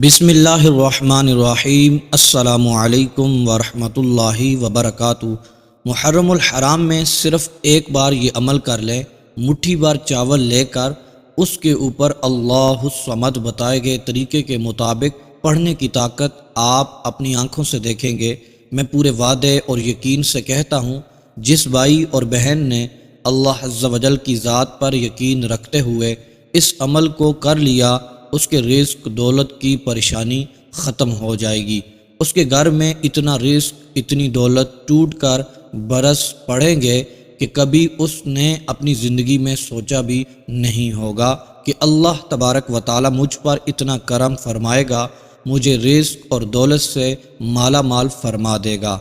بسم اللہ الرحمن الرحیم۔ السلام علیکم ورحمۃ اللہ وبرکاتہ۔ محرم الحرام میں صرف ایک بار یہ عمل کر لیں، مٹھی بار چاول لے کر اس کے اوپر اللہ الصمد بتائے گئے طریقے کے مطابق پڑھنے کی طاقت آپ اپنی آنکھوں سے دیکھیں گے۔ میں پورے وعدے اور یقین سے کہتا ہوں، جس بھائی اور بہن نے اللہ عز و جل کی ذات پر یقین رکھتے ہوئے اس عمل کو کر لیا، اس کے رزق دولت کی پریشانی ختم ہو جائے گی۔ اس کے گھر میں اتنا رزق، اتنی دولت ٹوٹ کر برس پڑیں گے کہ کبھی اس نے اپنی زندگی میں سوچا بھی نہیں ہوگا کہ اللہ تبارک و تعالی مجھ پر اتنا کرم فرمائے گا، مجھے رزق اور دولت سے مالا مال فرما دے گا۔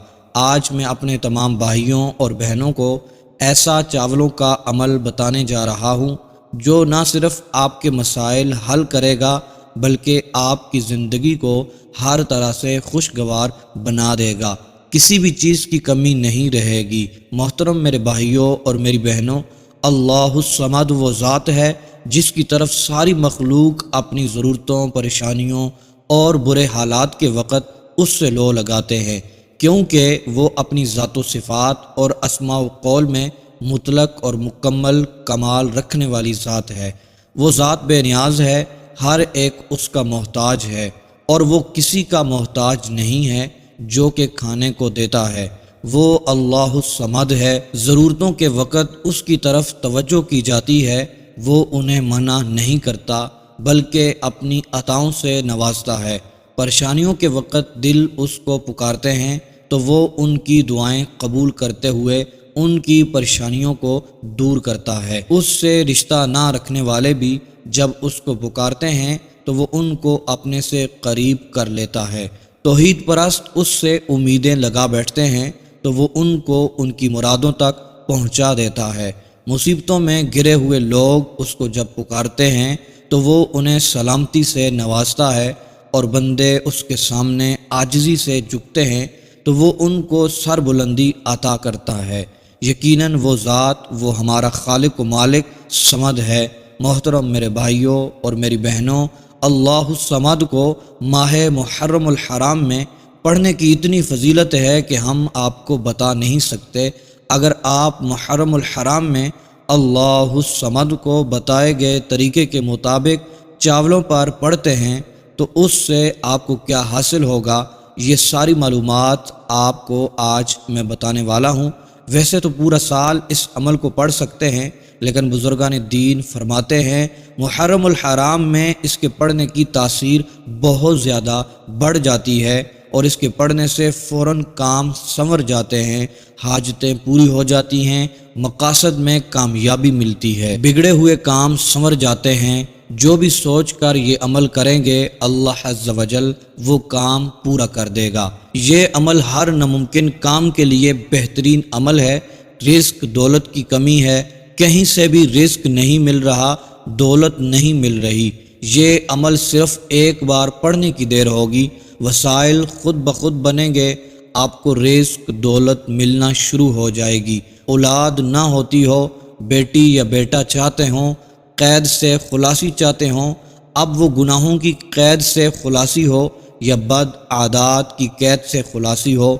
آج میں اپنے تمام بھائیوں اور بہنوں کو ایسا چاولوں کا عمل بتانے جا رہا ہوں جو نہ صرف آپ کے مسائل حل کرے گا بلکہ آپ کی زندگی کو ہر طرح سے خوشگوار بنا دے گا، کسی بھی چیز کی کمی نہیں رہے گی۔ محترم میرے بھائیوں اور میری بہنوں، اللہ الصمد وہ ذات ہے جس کی طرف ساری مخلوق اپنی ضرورتوں، پریشانیوں اور برے حالات کے وقت اس سے لو لگاتے ہیں، کیونکہ وہ اپنی ذات و صفات اور اسماء و قول میں مطلق اور مکمل کمال رکھنے والی ذات ہے۔ وہ ذات بے نیاز ہے، ہر ایک اس کا محتاج ہے، اور وہ کسی کا محتاج نہیں ہے جو کہ کھانے کو دیتا ہے۔ وہ اللہ الصمد ہے، ضرورتوں کے وقت اس کی طرف توجہ کی جاتی ہے، وہ انہیں منع نہیں کرتا بلکہ اپنی عطاؤں سے نوازتا ہے۔ پریشانیوں کے وقت دل اس کو پکارتے ہیں تو وہ ان کی دعائیں قبول کرتے ہوئے ان کی پریشانیوں کو دور کرتا ہے۔ اس سے رشتہ نہ رکھنے والے بھی جب اس کو پکارتے ہیں تو وہ ان کو اپنے سے قریب کر لیتا ہے۔ توحید پرست اس سے امیدیں لگا بیٹھتے ہیں تو وہ ان کو ان کی مرادوں تک پہنچا دیتا ہے۔ مصیبتوں میں گرے ہوئے لوگ اس کو جب پکارتے ہیں تو وہ انہیں سلامتی سے نوازتا ہے، اور بندے اس کے سامنے عاجزی سے جھکتے ہیں تو وہ ان کو سر بلندی عطا کرتا ہے۔ یقیناً وہ ذات، وہ ہمارا خالق و مالک صمد ہے۔ محترم میرے بھائیوں اور میری بہنوں، اللہ الصمد کو ماہ محرم الحرام میں پڑھنے کی اتنی فضیلت ہے کہ ہم آپ کو بتا نہیں سکتے۔ اگر آپ محرم الحرام میں اللہ الصمد کو بتائے گئے طریقے کے مطابق چاولوں پر پڑھتے ہیں تو اس سے آپ کو کیا حاصل ہوگا، یہ ساری معلومات آپ کو آج میں بتانے والا ہوں۔ ویسے تو پورا سال اس عمل کو پڑھ سکتے ہیں، لیکن بزرگان دین فرماتے ہیں محرم الحرام میں اس کے پڑھنے کی تاثیر بہت زیادہ بڑھ جاتی ہے، اور اس کے پڑھنے سے فوراً کام سنور جاتے ہیں، حاجتیں پوری ہو جاتی ہیں، مقاصد میں کامیابی ملتی ہے، بگڑے ہوئے کام سنور جاتے ہیں۔ جو بھی سوچ کر یہ عمل کریں گے اللہ عز و جل وہ کام پورا کر دے گا۔ یہ عمل ہر ناممکن کام کے لیے بہترین عمل ہے۔ رزق دولت کی کمی ہے، کہیں سے بھی رزق نہیں مل رہا، دولت نہیں مل رہی، یہ عمل صرف ایک بار پڑھنے کی دیر ہوگی، وسائل خود بخود بنیں گے، آپ کو رزق دولت ملنا شروع ہو جائے گی۔ اولاد نہ ہوتی ہو، بیٹی یا بیٹا چاہتے ہوں، قید سے خلاصی چاہتے ہوں، اب وہ گناہوں کی قید سے خلاصی ہو یا بد عادات کی قید سے خلاصی ہو،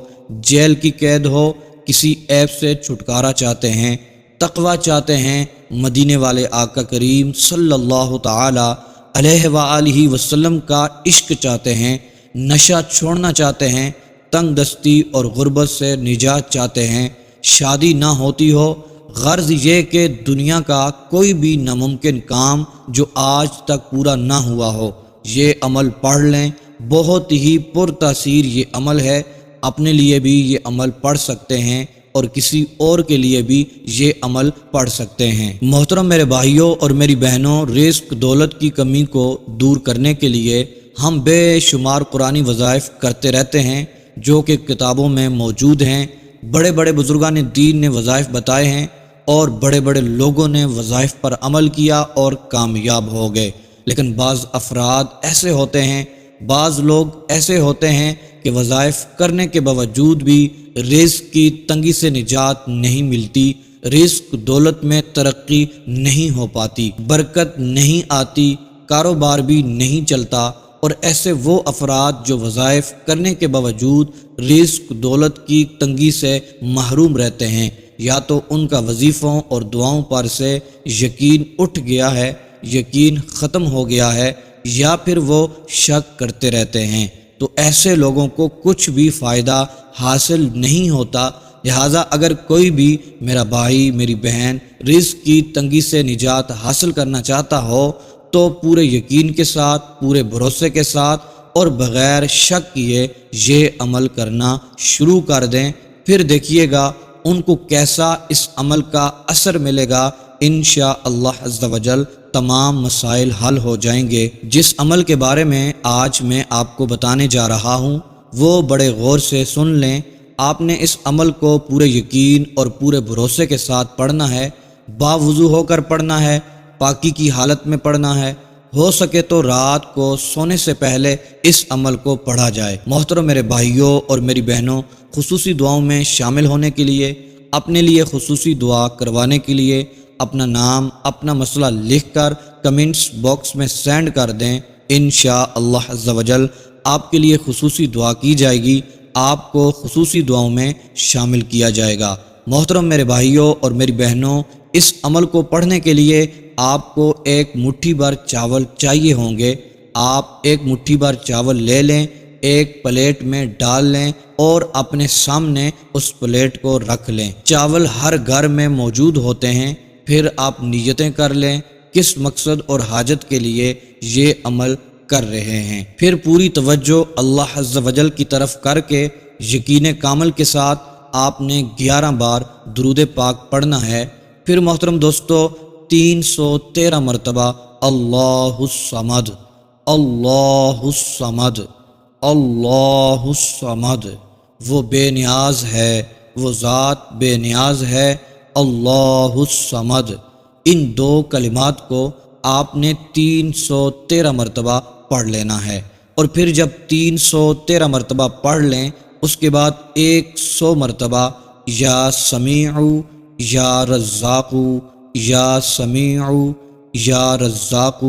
جیل کی قید ہو، کسی عیب سے چھٹکارا چاہتے ہیں، تقوی چاہتے ہیں، مدینے والے آقا کریم صلی اللہ تعالی علیہ وآلہ وسلم کا عشق چاہتے ہیں، نشہ چھوڑنا چاہتے ہیں، تنگ دستی اور غربت سے نجات چاہتے ہیں، شادی نہ ہوتی ہو، غرض یہ کہ دنیا کا کوئی بھی ناممکن کام جو آج تک پورا نہ ہوا ہو، یہ عمل پڑھ لیں۔ بہت ہی پرتاثیر یہ عمل ہے، اپنے لیے بھی یہ عمل پڑھ سکتے ہیں اور کسی اور کے لیے بھی یہ عمل پڑھ سکتے ہیں۔ محترم میرے بھائیوں اور میری بہنوں، رزق دولت کی کمی کو دور کرنے کے لیے ہم بے شمار قرآنی وظائف کرتے رہتے ہیں جو کہ کتابوں میں موجود ہیں۔ بڑے بڑے بزرگان دین نے وظائف بتائے ہیں اور بڑے بڑے لوگوں نے وظائف پر عمل کیا اور کامیاب ہو گئے، لیکن بعض افراد ایسے ہوتے ہیں، بعض لوگ ایسے ہوتے ہیں کہ وظائف کرنے کے باوجود بھی رزق کی تنگی سے نجات نہیں ملتی، رزق دولت میں ترقی نہیں ہو پاتی، برکت نہیں آتی، کاروبار بھی نہیں چلتا، اور ایسے وہ افراد جو وظائف کرنے کے باوجود رزق دولت کی تنگی سے محروم رہتے ہیں، یا تو ان کا وظیفوں اور دعاؤں پر سے یقین اٹھ گیا ہے، یقین ختم ہو گیا ہے، یا پھر وہ شک کرتے رہتے ہیں، تو ایسے لوگوں کو کچھ بھی فائدہ حاصل نہیں ہوتا۔ لہٰذا اگر کوئی بھی میرا بھائی میری بہن رزق کی تنگی سے نجات حاصل کرنا چاہتا ہو تو پورے یقین کے ساتھ، پورے بھروسے کے ساتھ اور بغیر شک کیے یہ عمل کرنا شروع کر دیں، پھر دیکھیے گا ان کو کیسا اس عمل کا اثر ملے گا۔ انشاءاللہ عز و جل تمام مسائل حل ہو جائیں گے۔ جس عمل کے بارے میں آج میں آپ کو بتانے جا رہا ہوں وہ بڑے غور سے سن لیں۔ آپ نے اس عمل کو پورے یقین اور پورے بھروسے کے ساتھ پڑھنا ہے، باوضو ہو کر پڑھنا ہے، پاکی کی حالت میں پڑھنا ہے، ہو سکے تو رات کو سونے سے پہلے اس عمل کو پڑھا جائے۔ محترم میرے بھائیوں اور میری بہنوں، خصوصی دعاؤں میں شامل ہونے کے لیے، اپنے لیے خصوصی دعا کروانے کے لیے اپنا نام، اپنا مسئلہ لکھ کر کمنٹس باکس میں سینڈ کر دیں۔ انشاءاللہ عز و جل آپ کے لیے خصوصی دعا کی جائے گی، آپ کو خصوصی دعاؤں میں شامل کیا جائے گا۔ محترم میرے بھائیوں اور میری بہنوں، اس عمل کو پڑھنے کے لیے آپ کو ایک مٹھی بھر چاول چاہیے ہوں گے۔ آپ ایک مٹھی بھر چاول لے لیں، ایک پلیٹ میں ڈال لیں اور اپنے سامنے اس پلیٹ کو رکھ لیں۔ چاول ہر گھر میں موجود ہوتے ہیں۔ پھر آپ نیتیں کر لیں کس مقصد اور حاجت کے لیے یہ عمل کر رہے ہیں۔ پھر پوری توجہ اللہ عز و جل کی طرف کر کے یقین کامل کے ساتھ آپ نے 11 بار درود پاک پڑھنا ہے۔ پھر محترم دوستو 313 مرتبہ اللہ الصمد، اللہ الصمد، اللہ الصمد، وہ بے نیاز ہے، وہ ذات بے نیاز ہے، اللہ الصمد، ان دو کلمات کو آپ نے 313 مرتبہ پڑھ لینا ہے۔ اور پھر جب 313 مرتبہ پڑھ لیں اس کے بعد 100 مرتبہ یا سمیع یا رزاق، یا سمیع یا رزاق،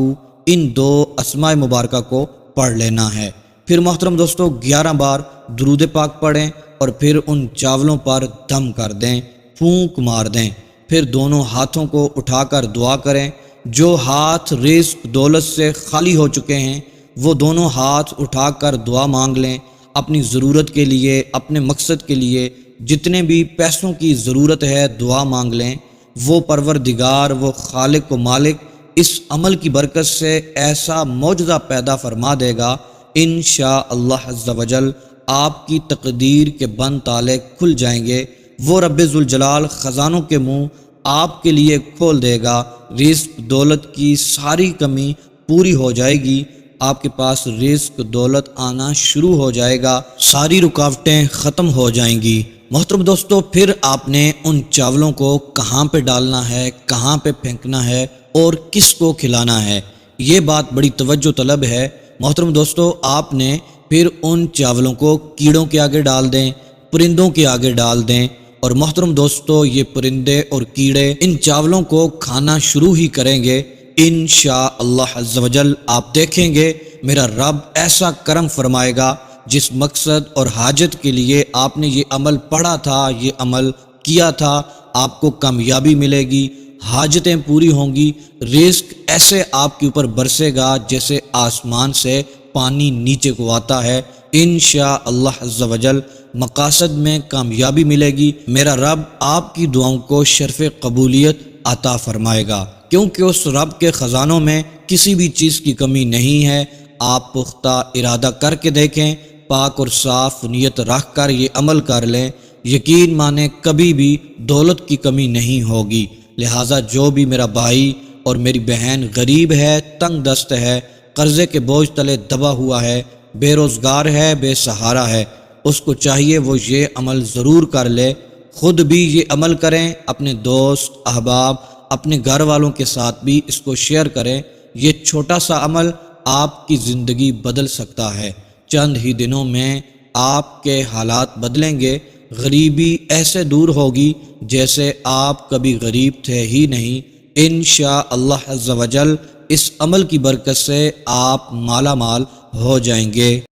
ان دو اسماء مبارکہ کو پڑھ لینا ہے۔ پھر محترم دوستو 11 بار درود پاک پڑھیں اور پھر ان چاولوں پر دم کر دیں، پھونک مار دیں۔ پھر دونوں ہاتھوں کو اٹھا کر دعا کریں۔ جو ہاتھ رزق دولت سے خالی ہو چکے ہیں وہ دونوں ہاتھ اٹھا کر دعا مانگ لیں، اپنی ضرورت کے لیے، اپنے مقصد کے لیے، جتنے بھی پیسوں کی ضرورت ہے دعا مانگ لیں۔ وہ پروردگار، وہ خالق و مالک اس عمل کی برکت سے ایسا معجزہ پیدا فرما دے گا، انشاءاللہ عز و جل آپ کی تقدیر کے بند تالے کھل جائیں گے۔ وہ رب ذوالجلال خزانوں کے منہ آپ کے لیے کھول دے گا، رزق دولت کی ساری کمی پوری ہو جائے گی، آپ کے پاس رزق دولت آنا شروع ہو جائے گا، ساری رکاوٹیں ختم ہو جائیں گی۔ محترم دوستو پھر آپ نے ان چاولوں کو کہاں پہ ڈالنا ہے، کہاں پہ پھینکنا ہے اور کس کو کھلانا ہے، یہ بات بڑی توجہ طلب ہے۔ محترم دوستو آپ نے پھر ان چاولوں کو کیڑوں کے آگے ڈال دیں، پرندوں کے آگے ڈال دیں، اور محترم دوستو یہ پرندے اور کیڑے ان چاولوں کو کھانا شروع ہی کریں گے۔ انشاءاللہ عز و جل آپ دیکھیں گے میرا رب ایسا کرم فرمائے گا، جس مقصد اور حاجت کے لیے آپ نے یہ عمل پڑھا تھا، یہ عمل کیا تھا، آپ کو کامیابی ملے گی، حاجتیں پوری ہوں گی، رزق ایسے آپ کے اوپر برسے گا جیسے آسمان سے پانی نیچے کو آتا ہے۔ انشاءاللہ عز و جل مقاصد میں کامیابی ملے گی۔ میرا رب آپ کی دعاؤں کو شرف قبولیت عطا فرمائے گا، کیونکہ اس رب کے خزانوں میں کسی بھی چیز کی کمی نہیں ہے۔ آپ پختہ ارادہ کر کے دیکھیں، پاک اور صاف نیت رکھ کر یہ عمل کر لیں، یقین مانیں کبھی بھی دولت کی کمی نہیں ہوگی۔ لہٰذا جو بھی میرا بھائی اور میری بہن غریب ہے، تنگ دست ہے، قرضے کے بوجھ تلے دبا ہوا ہے، بے روزگار ہے، بے سہارا ہے، اس کو چاہیے وہ یہ عمل ضرور کر لے، خود بھی یہ عمل کریں، اپنے دوست احباب، اپنے گھر والوں کے ساتھ بھی اس کو شیئر کریں۔ یہ چھوٹا سا عمل آپ کی زندگی بدل سکتا ہے، چند ہی دنوں میں آپ کے حالات بدلیں گے، غریبی ایسے دور ہوگی جیسے آپ کبھی غریب تھے ہی نہیں۔ انشاءاللہ عز و جل اس عمل کی برکت سے آپ مالا مال ہو جائیں گے۔